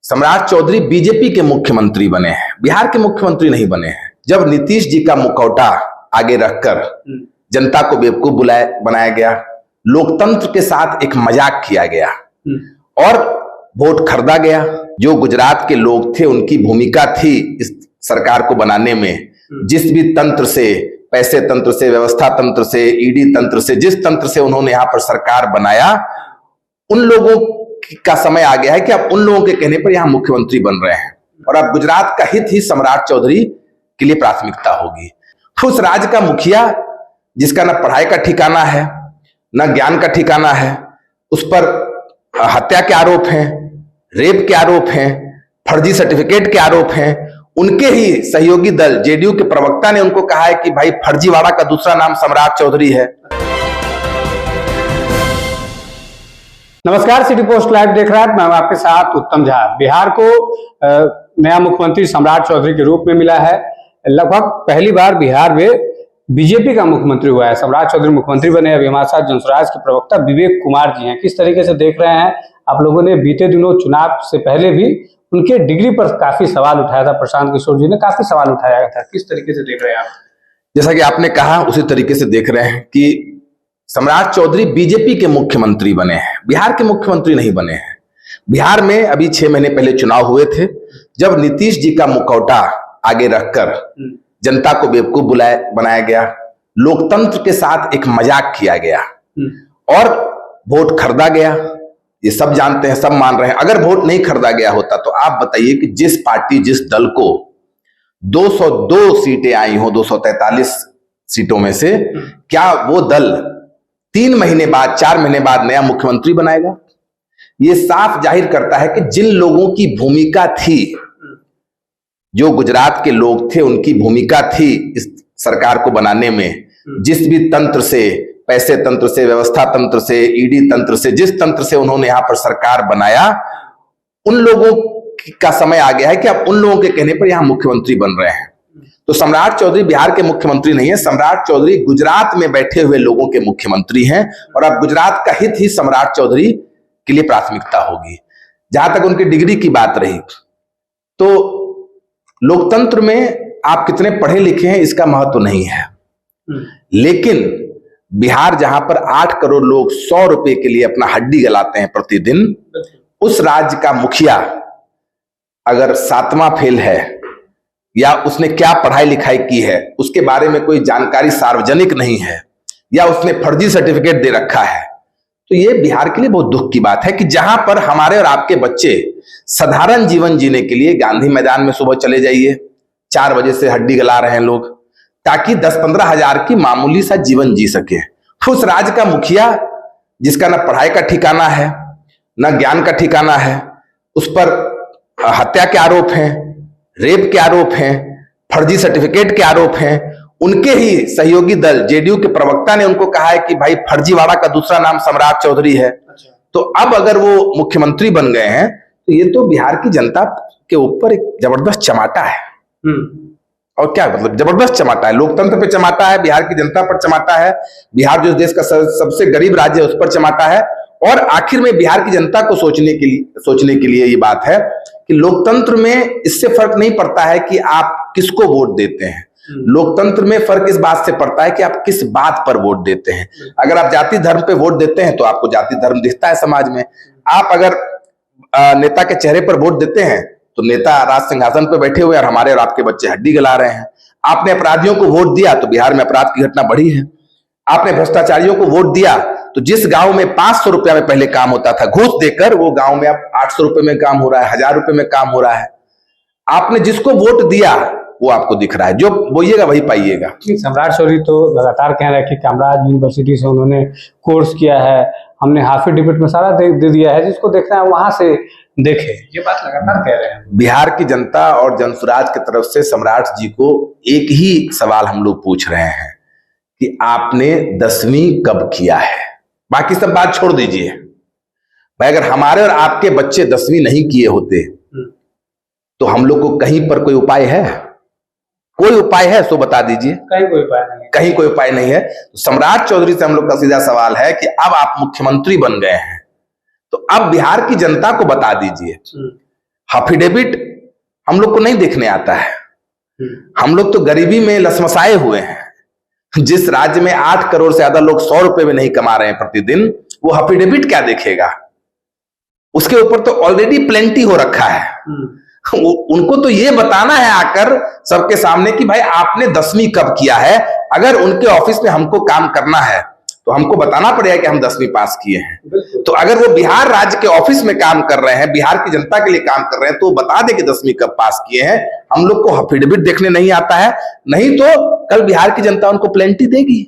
सम्राट चौधरी बीजेपी के मुख्यमंत्री बने हैं, बिहार के मुख्यमंत्री नहीं बने हैं। जब नीतीश जी का मुखौटा आगे रखकर जनता को बेवकूफ बनाया गया, लोकतंत्र के साथ एक मजाक किया गया और वोट खरीदा गया। जो गुजरात के लोग थे उनकी भूमिका थी इस सरकार को बनाने में, जिस भी तंत्र से, पैसे तंत्र से, व्यवस्था तंत्र से, ईडी तंत्र से, जिस तंत्र से उन्होंने यहां पर सरकार बनाया, उन लोगों का समय आ गया है कि अब उन लोगों के कहने पर यहां मुख्यमंत्री बन रहे हैं और अब गुजरात का हित ही सम्राट चौधरी के लिए प्राथमिकता होगी। उस राज्य का मुखिया जिसका न पढ़ाई का ठिकाना है, न ज्ञान का ठिकाना है, उस पर हत्या के आरोप हैं, रेप के आरोप हैं, फर्जी सर्टिफिकेट के आरोप हैं, उनके ही सहयोगी दल जेडीयू के प्रवक्ता ने उनको कहा है कि भाई फर्जीवाड़ा का दूसरा नाम सम्राट चौधरी है। नमस्कार, सिटी पोस्ट लाइव देख रहा है, मैं आपके साथ उत्तम झा। बिहार को नया मुख्यमंत्री सम्राट चौधरी के रूप में मिला है। लगभग पहली बार बिहार में बीजेपी का मुख्यमंत्री हुआ है। सम्राट चौधरी मुख्यमंत्री बने। अभी हमारे साथ जनसुराज के प्रवक्ता विवेक कुमार जी हैं। किस तरीके से देख रहे हैं आप लोगों ने? बीते दिनों चुनाव से पहले भी उनके डिग्री पर काफी सवाल उठाया था, प्रशांत किशोर जी ने काफी सवाल उठाया था। किस तरीके से देख रहे हैं आप? जैसा कि आपने कहा उसी तरीके से देख रहे हैं कि सम्राट चौधरी बीजेपी के मुख्यमंत्री बने हैं, बिहार के मुख्यमंत्री नहीं बने हैं। बिहार में अभी 6 महीने पहले चुनाव हुए थे, जब नीतीश जी का मुखौटा आगे रखकर जनता को बेवकूफ बनाया गया, लोकतंत्र के साथ एक मजाक किया गया और वोट खरीदा गया। ये सब जानते हैं, सब मान रहे हैं। अगर वोट नहीं खरीदा गया होता तो आप बताइए कि जिस पार्टी, जिस दल को 202 सीटें आई हो, 243 सीटों में से, क्या वो दल 3 महीने बाद, 4 महीने बाद नया मुख्यमंत्री बनाएगा? ये साफ जाहिर करता है कि जिन लोगों की भूमिका थी, जो गुजरात के लोग थे उनकी भूमिका थी इस सरकार को बनाने में, जिस भी तंत्र से, पैसे तंत्र से, व्यवस्था तंत्र से, ईडी तंत्र से, जिस तंत्र से उन्होंने यहां पर सरकार बनाया, उन लोगों का समय आ गया है कि अब उन लोगों के कहने पर यहां मुख्यमंत्री बन रहे हैं। तो सम्राट चौधरी बिहार के मुख्यमंत्री नहीं है, सम्राट चौधरी गुजरात में बैठे हुए लोगों के मुख्यमंत्री हैं और अब गुजरात का हित ही सम्राट चौधरी के लिए प्राथमिकता होगी। जहां तक उनकी डिग्री की बात रही, तो लोकतंत्र में आप कितने पढ़े लिखे हैं इसका महत्व नहीं है, लेकिन बिहार जहां पर 8 करोड़ लोग 100 रुपए के लिए अपना हड्डी गलाते हैं प्रतिदिन, उस राज्य का मुखिया अगर 7वां फेल है या उसने क्या पढ़ाई लिखाई की है उसके बारे में कोई जानकारी सार्वजनिक नहीं है, या उसने फर्जी सर्टिफिकेट दे रखा है, तो ये बिहार के लिए बहुत दुख की बात है कि जहां पर हमारे और आपके बच्चे साधारण जीवन जीने के लिए गांधी मैदान में सुबह चले जाइए, 4 बजे से हड्डी गला रहे हैं लोग, ताकि 10-15 हजार की मामूली सा जीवन जी सके। उस राज्य का मुखिया जिसका न पढ़ाई का ठिकाना है, न ज्ञान का ठिकाना है, उस पर हत्या के आरोप हैं, रेप के आरोप हैं, फर्जी सर्टिफिकेट के आरोप हैं, उनके ही सहयोगी दल जेडीयू के प्रवक्ता ने उनको कहा है कि भाई फर्जीवाड़ा का दूसरा नाम सम्राट चौधरी है। तो अब अगर वो मुख्यमंत्री बन गए हैं तो ये तो बिहार की जनता के ऊपर एक जबरदस्त चमाटा है। और क्या मतलब जबरदस्त चमाटा है, लोकतंत्र पे चमाटा है, बिहार की जनता पर चमाटा है, बिहार जो देश का सबसे गरीब राज्य है उस पर चमाटा है। और आखिर में बिहार की जनता को सोचने के लिए ये बात है कि लोकतंत्र में इससे फर्क नहीं पड़ता है कि आप किसको वोट देते हैं, लोकतंत्र में फर्क इस बात से पड़ता है कि आप किस बात पर वोट देते हैं। अगर आप जाति धर्म पे वोट देते हैं तो आपको जाति धर्म दिखता है समाज में। आप अगर नेता के चेहरे पर वोट देते हैं तो नेता राज सिंहासन पर बैठे हुए और हमारे और आपके बच्चे हड्डी गला रहे हैं। आपने अपराधियों को वोट दिया तो बिहार में अपराध की घटना बढ़ी है। आपने भ्रष्टाचारियों को वोट दिया तो जिस गांव में 500 रुपया में पहले काम होता था घूस देकर, वो गांव में अब 800 रुपए में काम हो रहा है, 1000 रुपए में काम हो रहा है। आपने जिसको वोट दिया वो आपको दिख रहा है, जो बोइएगा वही पाइएगा। सम्राट चौधरी तो लगातार कह रहे हैं कि कामराज यूनिवर्सिटी से उन्होंने कोर्स किया है, हमने हाफी डिबेट में सारा दे दिया है, जिसको देखना है वहां से देखे, ये बात लगातार कह रहे हैं। बिहार की जनता और जनसुराज की तरफ से सम्राट जी को एक ही सवाल हम लोग पूछ रहे हैं कि आपने 10वीं कब किया है? बाकी सब बात छोड़ दीजिए भाई, अगर हमारे और आपके बच्चे 10वीं नहीं किए होते तो हम लोग को कहीं पर कोई उपाय है? कोई उपाय है सो बता दीजिए। कहीं कोई उपाय नहीं है, कहीं कोई उपाय नहीं है। तो सम्राट चौधरी से हम लोग का सीधा सवाल है कि अब आप मुख्यमंत्री बन गए हैं तो अब बिहार की जनता को बता दीजिए, अफिडेविट हम लोग को नहीं देखने आता है। हम लोग तो गरीबी में लसमसाए हुए हैं। जिस राज्य में 8 करोड़ से ज्यादा लोग 100 रुपए में नहीं कमा रहे हैं प्रतिदिन, वो अफिडेविट क्या देखेगा? उसके ऊपर तो ऑलरेडी प्लेंटी हो रखा है। उनको तो ये बताना है आकर सबके सामने कि भाई आपने 10वीं कब किया है। अगर उनके ऑफिस में हमको काम करना है तो हमको बताना पड़ेगा कि हम 10वीं पास किए हैं। तो अगर वो बिहार राज्य के ऑफिस में काम कर रहे हैं, बिहार की जनता के लिए काम कर रहे हैं, तो बता दे कि 10वीं कब पास किए हैं। हम लोग को अफिडेविट देखने नहीं आता है, नहीं तो कल बिहार की जनता उनको प्लेंटी देगी।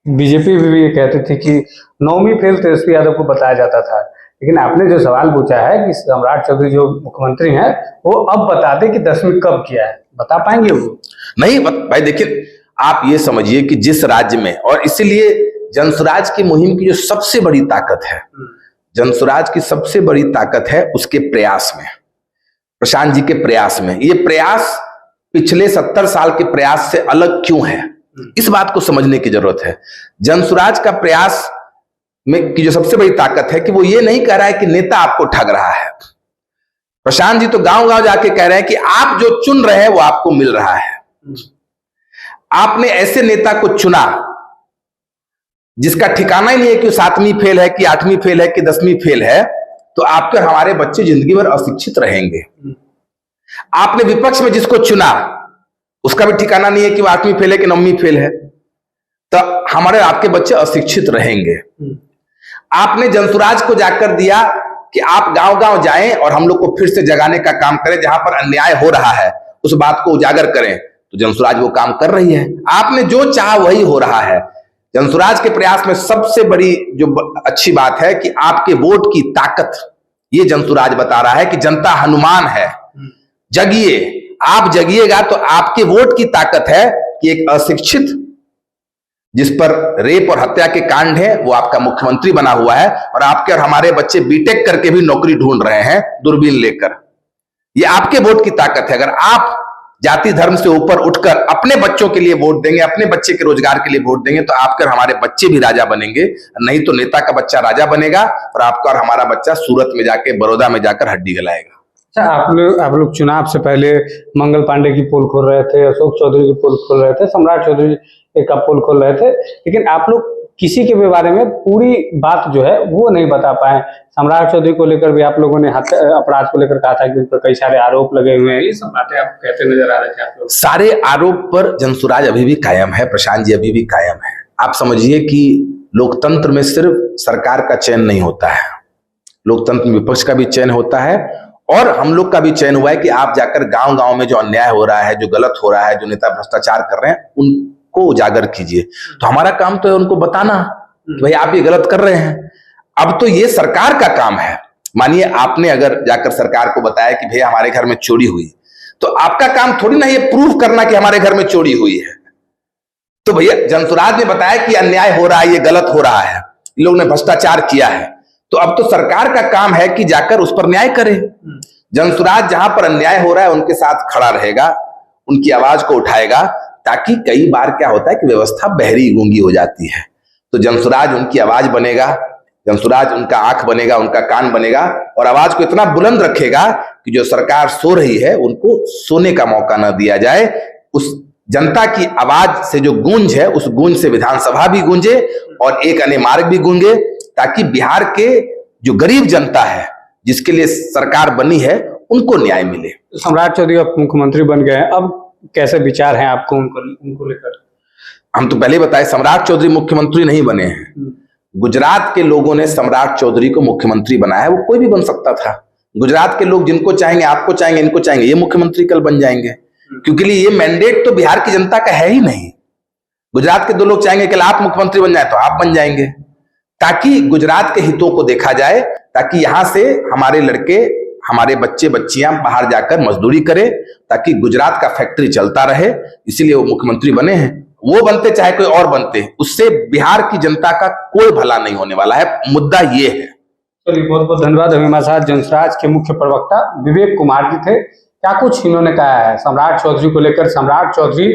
बीजेपी भी ये कहती थी कि 9वीं फेल तेजस्वी यादव को बताया जाता था, लेकिन आपने जो सवाल पूछा है कि सम्राट चौधरी जो मुख्यमंत्री हैं वो अब बता दे कि 10वीं कब किया है, बता पाएंगे वो? नहीं भाई, देखिए आप ये समझिए कि जिस राज्य में, और इसीलिए जनसुराज की मुहिम की जो सबसे बड़ी ताकत है, जनसुराज की सबसे बड़ी ताकत है उसके प्रयास में, प्रशांत जी के प्रयास में। ये प्रयास पिछले 70 साल के प्रयास से अलग क्यों है, इस बात को समझने की जरूरत है। जनसुराज का प्रयास में की जो सबसे बड़ी ताकत है कि वो ये नहीं कह रहा है कि नेता आपको ठग रहा है। प्रशांत जी तो गांव गांव जाके कह रहे हैं कि आप जो चुन रहे हैं वो आपको मिल रहा है। आपने ऐसे नेता को चुना जिसका ठिकाना ही नहीं है कि 7वीं फेल है कि 8वीं फेल है कि 10वीं फेल है, तो आपके हमारे बच्चे जिंदगी भर अशिक्षित रहेंगे। आपने विपक्ष में जिसको चुना उसका भी ठिकाना नहीं है कि वो 8वीं फेल है कि 9वीं फेल है, तो हमारे आपके बच्चे अशिक्षित रहेंगे। आपने जनसुराज को जाकर दिया कि आप गांव गांव जाएं और हम लोग को फिर से जगाने का काम करें, जहां पर अन्याय हो रहा है उस बात को उजागर करें, तो जनसुराज वो काम कर रही है। आपने जो चाहा वही हो रहा है। जनसुराज के प्रयास में सबसे बड़ी जो अच्छी बात है कि आपके वोट की ताकत, ये जनसुराज बता रहा है कि जनता हनुमान है, जगिए। आप जगिएगा तो आपके वोट की ताकत है कि एक अशिक्षित जिस पर रेप और हत्या के कांड है वो आपका मुख्यमंत्री बना हुआ है, और आपके और हमारे बच्चे बीटेक करके भी नौकरी ढूंढ रहे हैं दूरबीन लेकर। ये आपके वोट की ताकत है। अगर आप जाति धर्म से ऊपर उठकर अपने बच्चों के लिए वोट देंगे, अपने बच्चे के रोजगार के लिए वोट देंगे, तो आपके और हमारे बच्चे भी राजा बनेंगे। नहीं तो नेता का बच्चा राजा बनेगा और आपका और हमारा बच्चा सूरत में जाके, बड़ौदा में जाकर हड्डी गलाएगा। अच्छा, आप लोग चुनाव से पहले मंगल पांडे की पोल खोल रहे थे, अशोक चौधरी की पोल खोल रहे थे, सम्राट चौधरी का पोल खोल रहे थे, लेकिन आप लोग किसी के भी बारे में पूरी बात जो है वो नहीं बता पाए। सम्राट चौधरी को लेकर भी आप लोगों ने अपराध को लेकर कहा था कि उन पर कई सारे आरोप लगे हुए हैं, ये सब बातें आप कहते नजर आ रहे थे। आप लोग सारे आरोप पर जनसुराज अभी भी कायम है, प्रशांत जी अभी भी कायम है। आप समझिए कि लोकतंत्र में सिर्फ सरकार का चयन नहीं होता है, लोकतंत्र में विपक्ष का भी चयन होता है, और हम लोग का भी चयन हुआ है कि आप जाकर गांव गांव में जो अन्याय हो रहा है, जो गलत हो रहा है, जो नेता भ्रष्टाचार कर रहे हैं, उनको उजागर कीजिए। तो हमारा काम तो है उनको बताना कि भाई आप ये गलत कर रहे हैं। अब तो ये सरकार का काम है। मानिए आपने अगर जाकर सरकार को बताया कि भैया हमारे घर में चोरी हुई, तो आपका काम थोड़ी ना ये प्रूफ करना कि हमारे घर में चोरी हुई है। तो भैया जनसुराज ने बताया कि अन्याय हो रहा है, ये गलत हो रहा है, इन लोगों ने भ्रष्टाचार किया है, तो अब तो सरकार का काम है कि जाकर उस पर न्याय करे। जनसुराज जहां पर अन्याय हो रहा है उनके साथ खड़ा रहेगा, उनकी आवाज को उठाएगा, ताकि कई बार क्या होता है कि व्यवस्था बहरी गूंगी हो जाती है, तो जनसुराज उनकी आवाज बनेगा, जनसुराज उनका आंख बनेगा, उनका कान बनेगा, और आवाज को इतना बुलंद रखेगा कि जो सरकार सो रही है उनको सोने का मौका न दिया जाए। उस जनता की आवाज से जो गूंज है, उस गूंज से विधानसभा भी गूंजे और एक अन्य मार्ग भी गूंजे, ताकि बिहार के जो गरीब जनता है जिसके लिए सरकार बनी है उनको न्याय मिले। सम्राट चौधरी अब मुख्यमंत्री बन गए हैं, अब कैसे विचार हैं आपको उनको लेकर? हम तो पहले बताए सम्राट चौधरी मुख्यमंत्री नहीं बने हैं। गुजरात के लोगों ने सम्राट चौधरी को मुख्यमंत्री बनाया है, वो कोई भी बन सकता था। गुजरात के लोग जिनको चाहेंगे, आपको चाहेंगे, इनको चाहेंगे, ये मुख्यमंत्री कल बन जाएंगे, क्योंकि ये मैंडेट तो बिहार की जनता का है ही नहीं। गुजरात के 2 लोग चाहेंगे कि आप मुख्यमंत्री बन जाए तो आप बन जाएंगे, ताकि गुजरात के हितों को देखा जाए, ताकि यहां से हमारे लड़के, हमारे बच्चे बच्चियां बाहर जाकर मजदूरी करें, ताकि गुजरात का फैक्ट्री चलता रहे। इसीलिए वो मुख्यमंत्री बने हैं। वो बनते चाहे कोई और बनते, उससे बिहार की जनता का कोई भला नहीं होने वाला है। मुद्दा ये है। चलिए, बहुत बहुत धन्यवाद। हमारे साथ जनसुराज के मुख्य प्रवक्ता विवेक कुमार जी थे। क्या कुछ इन्होंने कहा है सम्राट चौधरी को लेकर। सम्राट चौधरी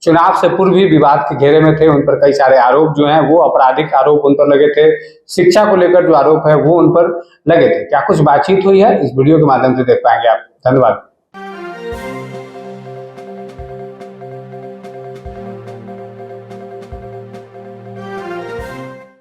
चुनाव से पूर्व भी विवाद के घेरे में थे, उन पर कई सारे आरोप जो हैं वो आपराधिक आरोप उन पर लगे थे, शिक्षा को लेकर जो आरोप है वो उन पर लगे थे। क्या कुछ बातचीत हुई है, इस वीडियो के माध्यम से देख पाएंगे आप। धन्यवाद।